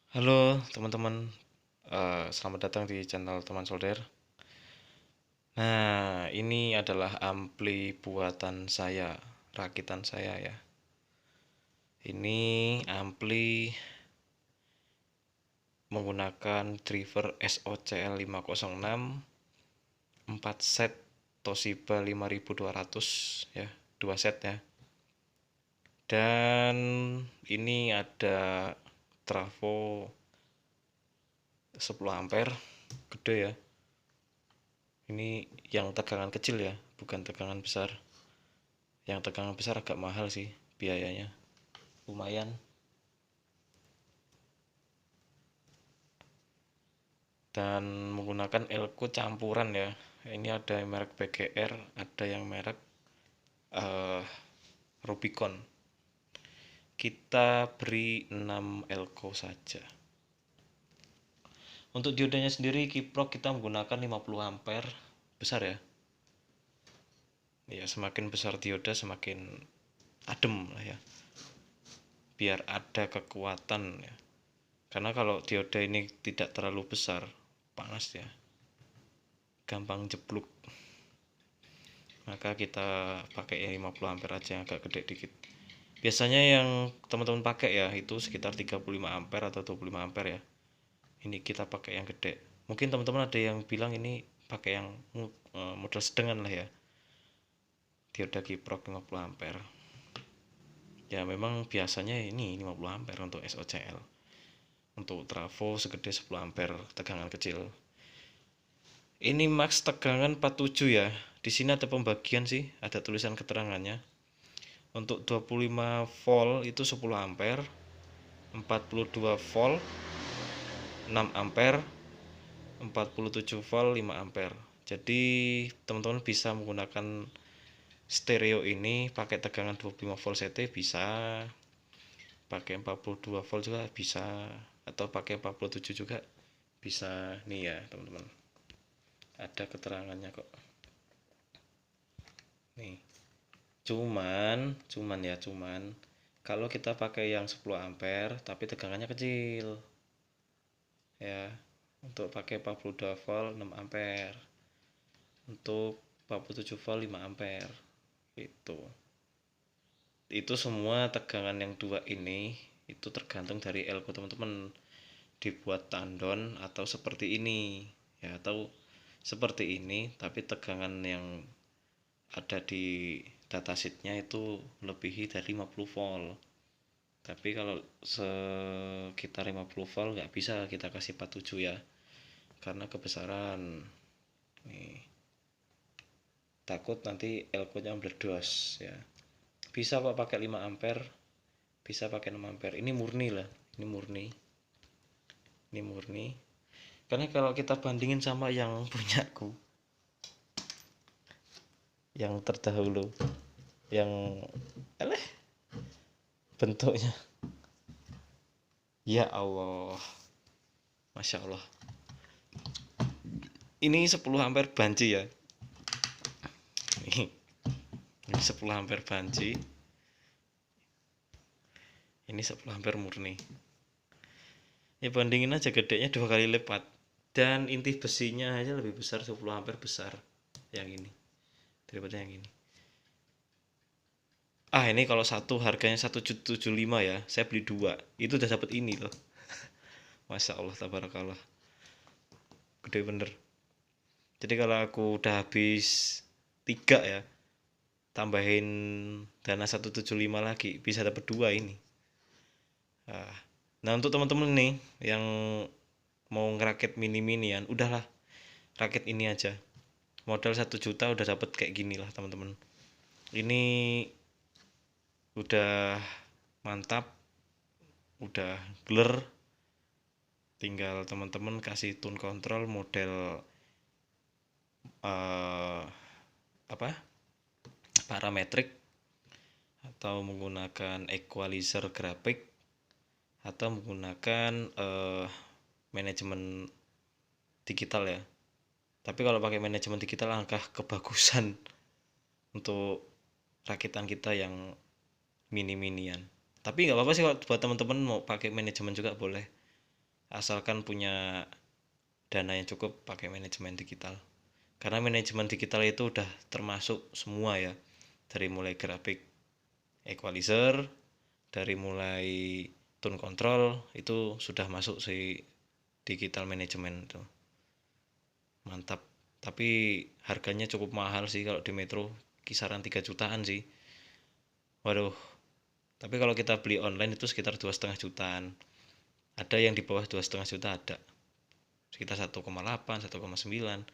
Halo teman-teman, selamat datang di channel teman solder. Nah, ini adalah ampli buatan saya, rakitan saya ya. Ini ampli menggunakan driver SOCL 506, 4 set Toshiba 5200 ya, 2 set ya. Dan ini ada trafo 10 ampere, gede ya. Ini yang tegangan kecil ya, bukan tegangan besar. Yang tegangan besar agak mahal sih biayanya, lumayan. Dan menggunakan elko campuran ya. Ini ada yang merek BGR, ada yang merek uh, Rubicon. Kita beri 6 elko saja. Untuk diodanya sendiri kiprok kita menggunakan 50 ampere, besar ya. Ya, semakin besar dioda semakin adem lah ya. Biar ada kekuatan ya. Karena kalau dioda ini tidak terlalu besar, panas ya, gampang jeblok. Maka kita pakai yang 50 ampere aja yang agak gede dikit. Biasanya yang teman-teman pakai ya itu sekitar 35 ampere atau 25 ampere ya. Ini kita pakai yang gede. Mungkin teman-teman ada yang bilang ini pakai yang model sedengan lah ya. Dioda kiprok 50 ampere. Ya memang biasanya ini 50 ampere untuk SOCL. Untuk trafo segede 10 ampere tegangan kecil. Ini max tegangan 47 ya. Di sini ada pembagian sih, ada tulisan keterangannya. Untuk 25 volt itu 10 ampere, 42 volt 6 ampere, 47 volt 5 ampere. Jadi teman-teman bisa menggunakan stereo ini pakai tegangan 25 volt CT bisa, pakai 42 volt juga bisa, atau pakai 47 juga bisa. Nih ya teman-teman, ada keterangannya kok. Nih. Cuman kalau kita pakai yang 10 ampere tapi tegangannya kecil. Ya, untuk pakai 42 volt 6 ampere. Untuk 47 volt 5 ampere. Itu semua tegangan yang dua ini itu tergantung dari elko teman-teman. Dibuat tandon atau seperti ini. Ya, atau seperti ini tapi tegangan yang ada di datasheetnya itu melebihi dari 50 volt. Tapi kalau sekitar 50 volt nggak bisa kita kasih 47 ya, karena kebesaran. Nih, takut nanti elko nya meledos ya. Bisa kok pakai 5 ampere, bisa pakai 6 ampere. Ini murni lah, ini murni. Karena kalau kita bandingin sama yang punyaku, yang terdahulu, yang bentuknya, ya Allah, masya Allah. Ini 10 ampere banci ya. Ini 10 ampere banci. Ini 10 ampere murni. Ya bandingin aja, gedenya 2 kali lipat. Dan inti besinya aja lebih besar, 10 ampere besar yang ini daripada yang ini. Ini kalau satu harganya 1,75 ya. Saya beli dua. Itu udah dapat ini loh. Masya Allah, tabarakallah. Gede bener. Jadi kalau aku udah habis 3 ya, tambahin dana 175 lagi, bisa dapat 2 ini. Nah, untuk teman-teman nih yang mau ngerakit mini-minian, udahlah, rakit ini aja. Modal 1 juta udah dapat kayak gini lah teman-teman. Ini udah mantap, udah gler. Tinggal teman-teman kasih tune control model apa, parametrik, atau menggunakan equalizer grafik, atau menggunakan manajemen digital ya. Tapi kalau pakai manajemen digital angka kebagusan untuk rakitan kita yang mini-minian. Tapi nggak apa-apa sih kalau buat teman-teman mau pakai manajemen juga boleh. asalkan punya dana yang cukup pakai manajemen digital. Karena manajemen digital itu udah termasuk semua ya, dari mulai grafik equalizer, dari mulai tone control itu sudah masuk si digital management itu. Mantap. Tapi harganya cukup mahal sih kalau di Metro, kisaran 3 jutaan sih. Waduh. Tapi kalau kita beli online itu sekitar 2,5 jutaan. Ada yang di bawah 2,5 juta ada. Sekitar 1,8, 1,9.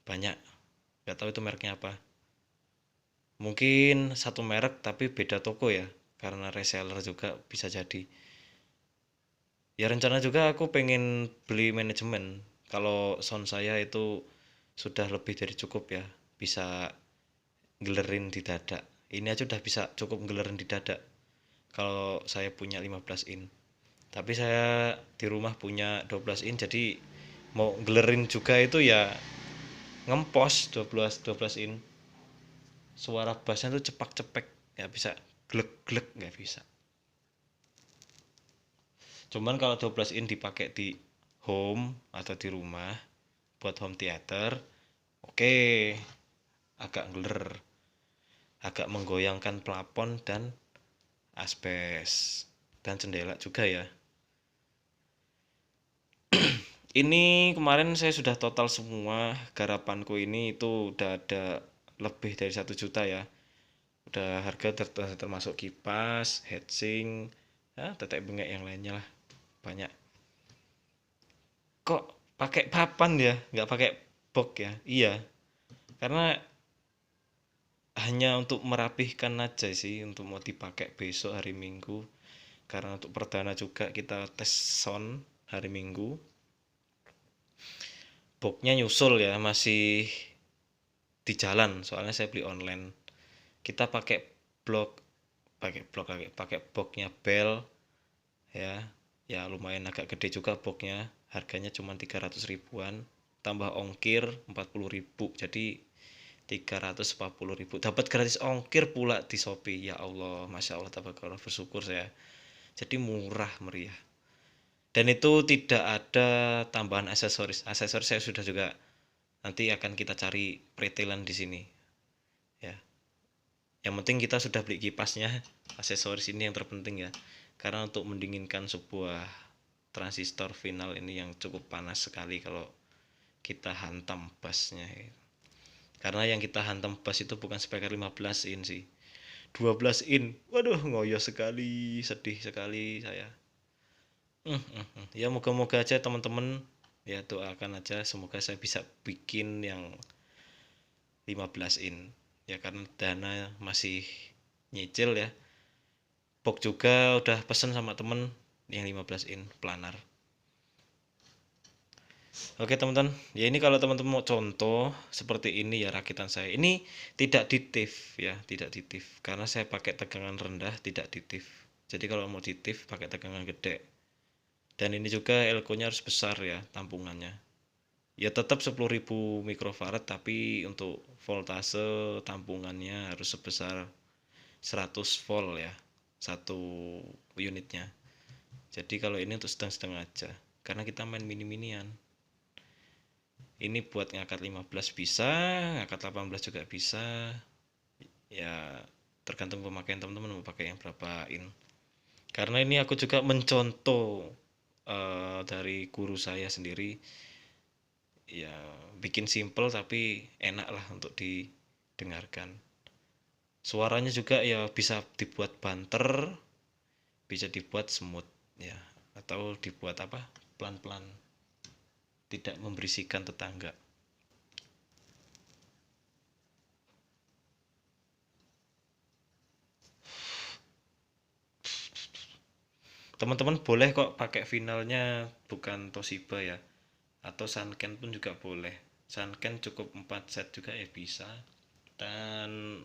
Banyak. Gak tahu itu mereknya apa. Mungkin satu merek tapi beda toko ya. Karena reseller juga bisa jadi. Ya rencana juga aku pengen beli manajemen. Kalau sound saya itu sudah lebih dari cukup ya. Bisa gelerin di dada. Ini aja udah bisa cukup gelerin di dada. Kalau saya punya 15 in. Tapi saya di rumah punya 12 in, jadi mau gelerin juga itu ya ngempos 12 in. Suara bassnya tuh cepak-cepek, nggak bisa glek-glek, nggak bisa. Cuman kalau 12 in dipakai di home atau di rumah buat home theater, oke, agak geler, agak menggoyangkan plafon dan asbes dan jendela juga ya. Ini kemarin saya sudah total semua garapanku ini itu udah ada lebih dari 1 juta ya. Udah harga termasuk kipas, heatsink, ya, tetek bengek yang lainnya lah. Banyak. Kok pakai papan ya, nggak pakai box ya? Iya, karena hanya untuk merapihkan aja sih, untuk mau dipakai besok hari Minggu. Karena untuk perdana juga kita tes sound hari Minggu. Boxnya nyusul ya, masih di jalan soalnya saya beli online. Kita pakai boxnya Bell ya. Ya lumayan agak gede juga boxnya, harganya cuma 300 ribuan tambah ongkir 40 ribu, jadi 340 ribu, dapat gratis ongkir pula di Shopee. Ya Allah, Masya Allah, tabarakallah, bersyukur saya, jadi murah meriah. Dan itu tidak ada tambahan aksesoris. Aksesoris saya sudah juga, nanti akan kita cari pretelan di sini ya. Yang penting kita sudah beli kipasnya, aksesoris ini yang terpenting ya. Karena untuk mendinginkan sebuah transistor final ini yang cukup panas sekali kalau kita hantam bassnya. Karena yang kita hantam bass itu bukan speaker 15 in sih, 12 in. Waduh, ngoyo sekali, sedih sekali saya. Ya moga-moga aja teman-teman ya, doakan aja semoga saya bisa bikin yang 15 in ya, karena dana masih nyicil ya. Box juga udah pesen sama temen yang 15 in planar. Oke teman-teman, ya ini kalau teman-teman mau contoh seperti ini ya rakitan saya. Ini tidak ditif ya, tidak ditif karena saya pakai tegangan rendah, tidak ditif. Jadi kalau mau ditif pakai tegangan gede. Dan ini juga elko-nya harus besar ya tampungannya. Ya tetap 10.000 mikrofarad, tapi untuk voltase tampungannya harus sebesar 100 volt ya, satu unitnya. Jadi kalau ini untuk sedang-sedang aja, karena kita main mini-minian. Ini buat ngangkat 15 bisa, ngangkat 18 juga bisa. Ya tergantung pemakaian teman-teman mau pakai yang berapa in. Karena ini aku juga mencontoh dari guru saya sendiri. Ya bikin simple tapi enak lah untuk didengarkan. Suaranya juga ya bisa dibuat banter, bisa dibuat smooth ya, atau dibuat apa, pelan-pelan, tidak memberisikan tetangga. Teman-teman boleh kok pakai finalnya bukan Toshiba ya, atau Sanken pun juga boleh. Sanken cukup 4 set juga ya bisa. Dan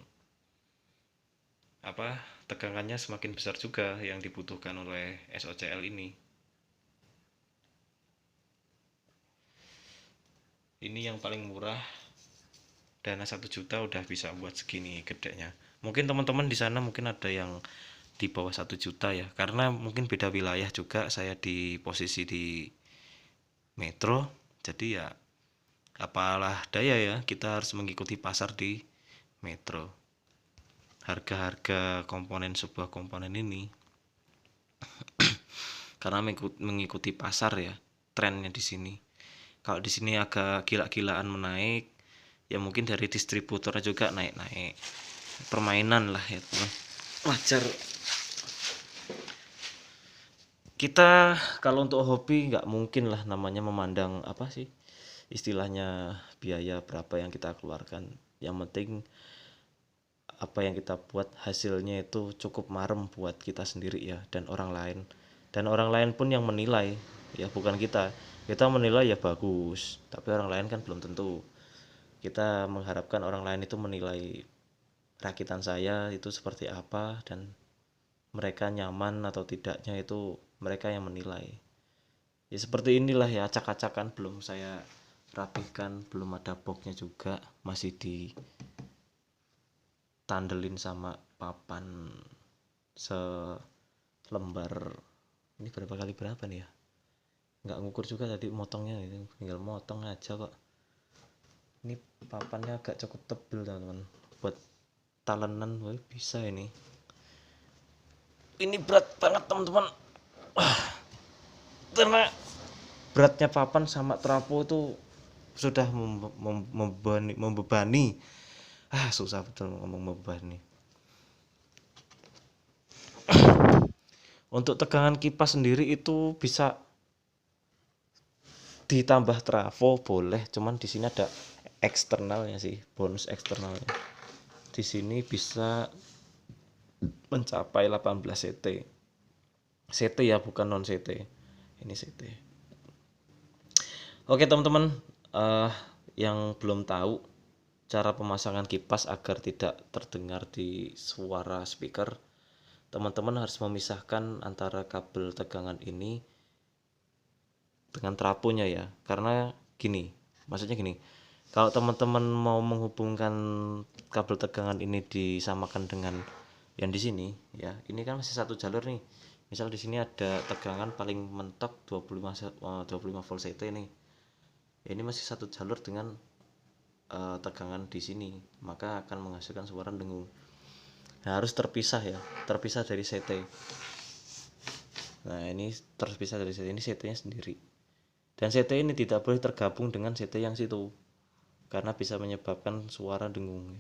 apa, tegangannya semakin besar juga yang dibutuhkan oleh SOCL ini. Ini yang paling murah, dana 1 juta udah bisa buat segini gedenya. Mungkin teman-teman di sana mungkin ada yang di bawah 1 juta ya, karena mungkin beda wilayah juga. Saya di posisi di Metro, jadi ya apalah daya ya, kita harus mengikuti pasar di Metro. Harga-harga komponen sebuah komponen ini karena mengikuti pasar ya, trennya di sini. Kalau di sini agak gila-gilaan menaik, ya mungkin dari distributor juga naik-naik. Permainan lah ya teman. Wajar. Kita kalau untuk hobi nggak mungkin lah namanya memandang apa sih istilahnya biaya berapa yang kita keluarkan. Yang penting apa yang kita buat hasilnya itu cukup marem buat kita sendiri ya dan orang lain pun yang menilai ya, bukan kita menilai ya bagus, tapi orang lain kan belum tentu. Kita mengharapkan orang lain itu menilai rakitan saya itu seperti apa dan mereka nyaman atau tidaknya itu mereka yang menilai. Ya seperti inilah ya, acak-acakan belum saya rapihkan, belum ada boxnya juga, masih ditandelin sama papan selembar. Ini berapa kali berapa nih ya, nggak ngukur juga tadi motongnya, itu tinggal motong aja kok. Ini papannya agak cukup tebel teman-teman, buat talenan bisa ini berat banget teman-teman. Karena beratnya papan sama trapo itu sudah membebani. Susah betul ngomong membebani. Untuk tegangan kipas sendiri itu bisa ditambah trafo boleh, cuman di sini ada eksternalnya sih, bonus eksternalnya. Di sini bisa mencapai 18 CT. CT ya, bukan non CT. Ini CT. Oke teman-teman, yang belum tahu cara pemasangan kipas agar tidak terdengar di suara speaker, teman-teman harus memisahkan antara kabel tegangan ini dengan trafonya ya. Karena gini, maksudnya gini, kalau teman-teman mau menghubungkan kabel tegangan ini disamakan dengan yang di sini ya, ini kan masih satu jalur nih. Misal di sini ada tegangan paling mentok 25 volt CT nih. Ini masih satu jalur dengan tegangan di sini, maka akan menghasilkan suara dengung. Nah, harus terpisah ya, terpisah dari CT. Nah, ini terpisah dari CT, ini CT-nya sendiri. Dan CT ini tidak boleh tergabung dengan CT yang situ, karena bisa menyebabkan suara dengung.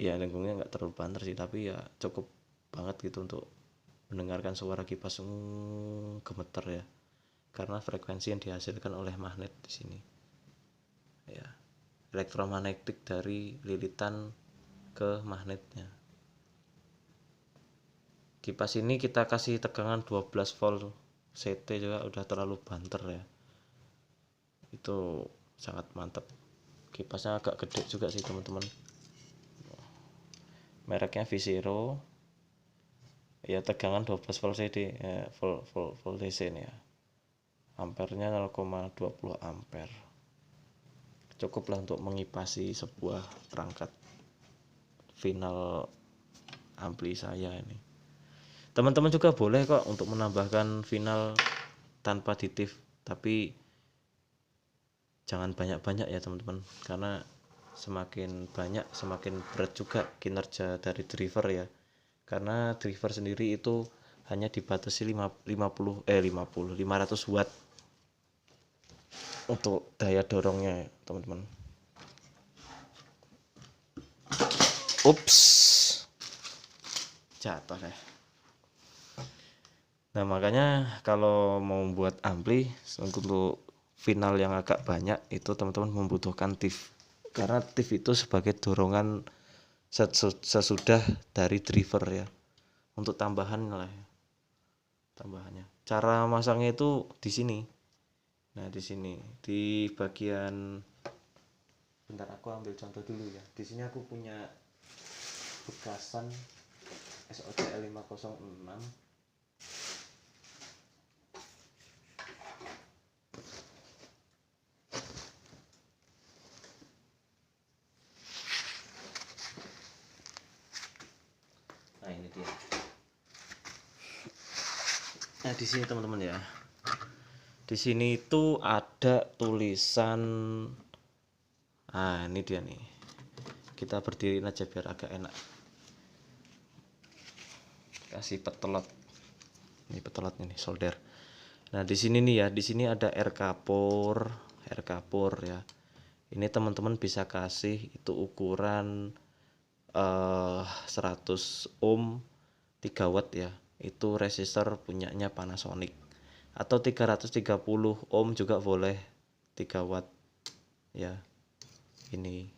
Ya, dengungnya nggak terlalu banter sih, tapi ya cukup banget gitu untuk mendengarkan suara kipas gemeter ya, karena frekuensi yang dihasilkan oleh magnet di sini. Ya, elektromagnetik dari lilitan ke magnetnya. Kipas ini kita kasih tegangan 12 volt CT juga udah terlalu banter ya, itu sangat mantap. Kipasnya agak gede juga sih teman-teman, mereknya V0 ya, tegangan 12 volt CD ya, volt DC nih ya, ampernya 0,20 ampere. Cukuplah untuk mengipasi sebuah perangkat final ampli saya ini. Teman-teman juga boleh kok untuk menambahkan final tanpa additif, tapi jangan banyak-banyak ya teman-teman, karena semakin banyak semakin berat juga kinerja dari driver ya, karena driver sendiri itu hanya dibatasi 500 watt untuk daya dorongnya teman-teman. Ups, jatuh deh. Nah makanya kalau mau buat ampli untuk final yang agak banyak itu teman-teman membutuhkan TIF, karena TIF itu sebagai dorongan sesudah dari driver ya, untuk tambahan lah ya, tambahannya. Cara masangnya itu di sini. Nah di sini di bagian, bentar aku ambil contoh dulu ya. Di sini aku punya bekasan SOCL 506. Nah ini dia. Nah di sini teman-teman ya, Di sini itu ada tulisan, ini dia nih. Kita berdiriin aja biar agak enak. Kasih petelot. Ini petelot ini solder. Nah, di sini nih ya, di sini ada air kapur ya. Ini teman-teman bisa kasih itu ukuran 100 ohm 3 watt ya. Itu resistor punyanya Panasonic. Atau 330 ohm juga boleh 3 watt ya. Ini.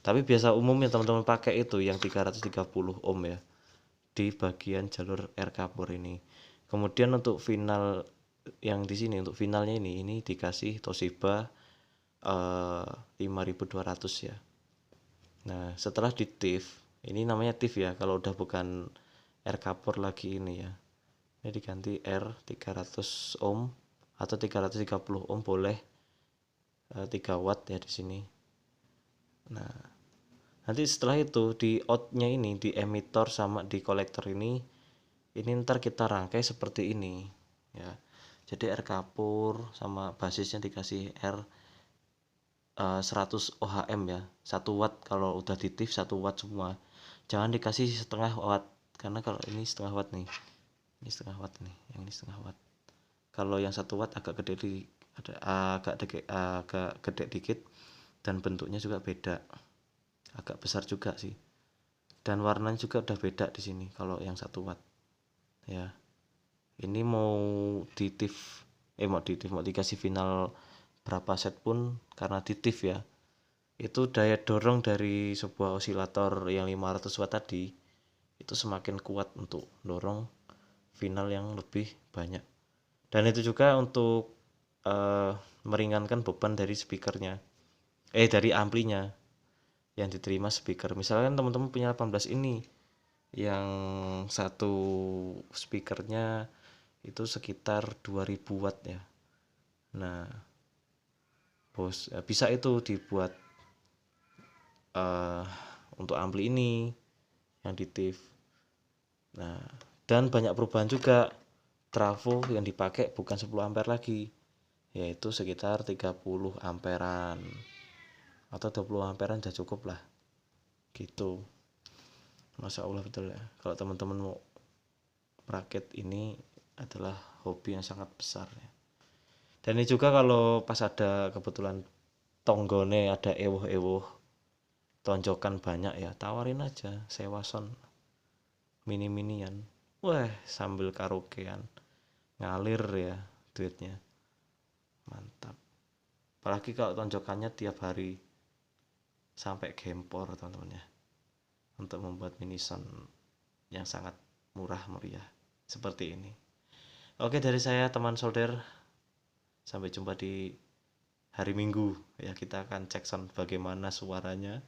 Tapi biasa umum yang teman-teman pakai itu yang 330 ohm ya. Di bagian jalur air kapur ini. Kemudian untuk final yang di sini, untuk finalnya ini dikasih Toshiba 5200 ya. Nah, setelah di TIF, ini namanya TIF ya, kalau udah bukan air kapur lagi ini ya. Ini diganti R 300 ohm atau 330 ohm boleh 3 watt ya di sini. Nah, nanti setelah itu di outnya ini, di emitor sama di kolektor ini ntar kita rangkai seperti ini ya. Jadi air kapur sama basisnya dikasih R 100 ohm ya, 1 watt. Kalau udah di TIF 1 watt semua, jangan dikasih setengah watt, karena kalau ini setengah watt nih, ini setengah watt nih, yang ini setengah watt. Kalau yang 1 watt agak gede agak gede dikit, dan bentuknya juga beda, agak besar juga sih, dan warnanya juga udah beda di sini kalau yang 1 watt ya. Ini mau di TIF mau dikasih final berapa set pun, karena di TIF ya, itu daya dorong dari sebuah osilator yang 500 watt tadi itu semakin kuat untuk dorong final yang lebih banyak. Dan itu juga untuk meringankan beban dari speakernya, dari amplinya yang diterima speaker. Misalkan teman-teman punya 18 ini yang satu speakernya itu sekitar 2000 watt ya. Nah, bisa itu dibuat untuk ampli ini yang di TIF. Nah, dan banyak perubahan juga. Trafo yang dipakai bukan 10 ampere lagi, yaitu sekitar 30 amperan atau 20 amperan udah cukup lah gitu. Masya Allah, betul ya, kalau teman-teman mau merakit ini adalah hobi yang sangat besar ya. Dan ini juga kalau pas ada kebetulan tonggone ada ewoh-ewoh tonjokan banyak ya, tawarin aja sewa sound mini-minian. Wah, sambil karaokean ngalir ya duitnya, mantap. Apalagi kalau tonjokannya tiap hari sampai gempor teman-teman ya, untuk membuat mini sound yang sangat murah meriah seperti ini. Oke, dari saya teman solder, sampai jumpa di hari Minggu ya. Kita akan cek sound bagaimana suaranya.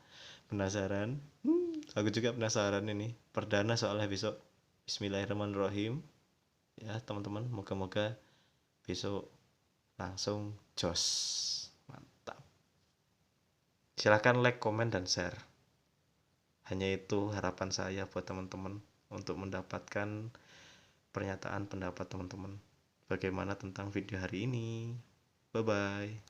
Penasaran? Aku juga penasaran ini, perdana soalnya besok. Bismillahirrahmanirrahim ya teman-teman, moga-moga besok langsung jos, mantap. Silahkan like, komen, dan share. Hanya itu harapan saya buat teman-teman, untuk mendapatkan pernyataan pendapat teman-teman bagaimana tentang video hari ini. Bye bye.